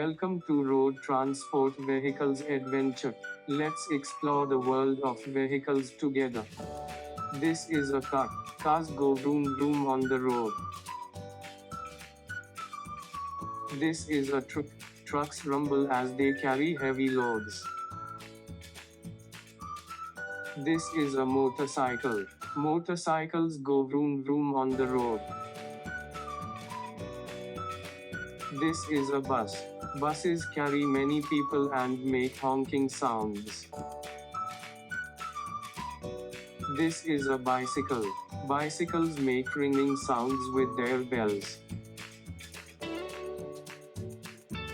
Welcome to Road Transport Vehicles Adventure. Let's explore the world of vehicles together. This is a car. Cars go vroom vroom on the road. This is a truck. Trucks rumble as they carry heavy loads. This is a motorcycle. Motorcycles go vroom vroom on the road. This is a bus. Buses carry many people and make honking sounds. This is a bicycle. Bicycles make ringing sounds with their bells.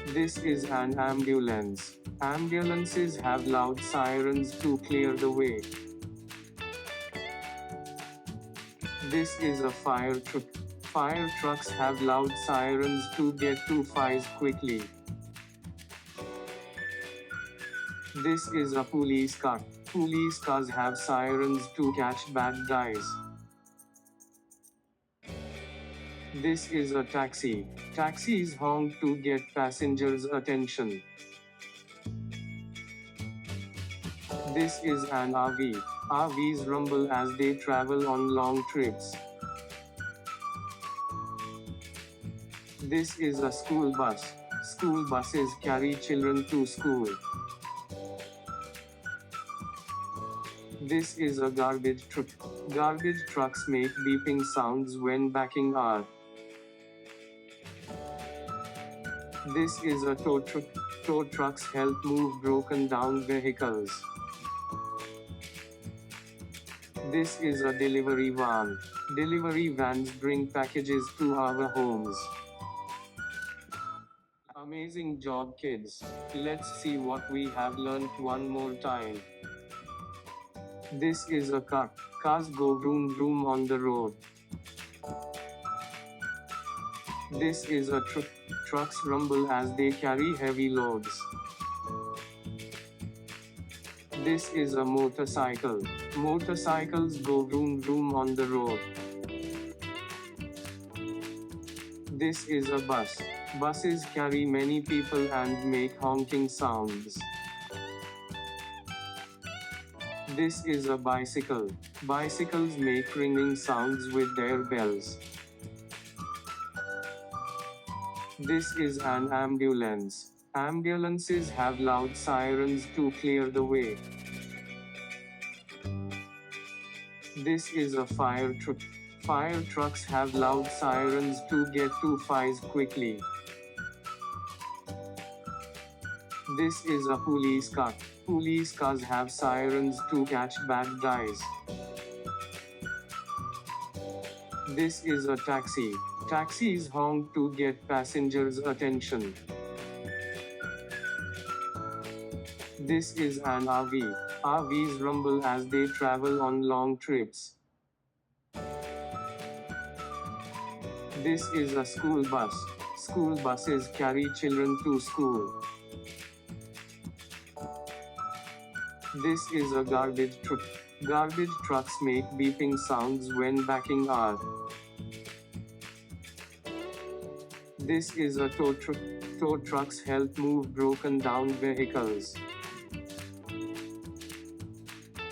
This is an ambulance. Ambulances have loud sirens to clear the way. This is a fire truck. Fire trucks have loud sirens to get to fires quickly. This is a police car. Police cars have sirens to catch bad guys. This is a taxi. Taxis honk to get passengers' attention. This is an RV. RVs rumble as they travel on long trips. This is a school bus. School buses carry children to school. This is a garbage truck. Garbage trucks make beeping sounds when backing out. This is a tow truck. Tow trucks help move broken down vehicles. This is a delivery van. Delivery vans bring packages to our homes. Amazing job, kids. Let's see what we have learned one more time. This is a car. Cars go vroom vroom on the road. This is a truck. Trucks rumble as they carry heavy loads. This is a motorcycle. Motorcycles go vroom vroom on the road. This is a bus. Buses carry many people and make honking sounds. This is a bicycle. Bicycles make ringing sounds with their bells. This is an ambulance. Ambulances have loud sirens to clear the way. This is a fire truck. Fire trucks have loud sirens to get to fires quickly. This is a police car. Police cars have sirens to catch bad guys. This is a taxi. Taxis honk to get passengers' attention. This is an RV. RVs rumble as they travel on long trips. This is a school bus. School buses carry children to school. This is a garbage truck. Garbage trucks make beeping sounds when backing out. This is a tow truck. Tow trucks help move broken down vehicles.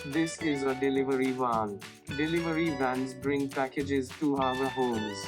This is a delivery van. Delivery vans bring packages to our homes.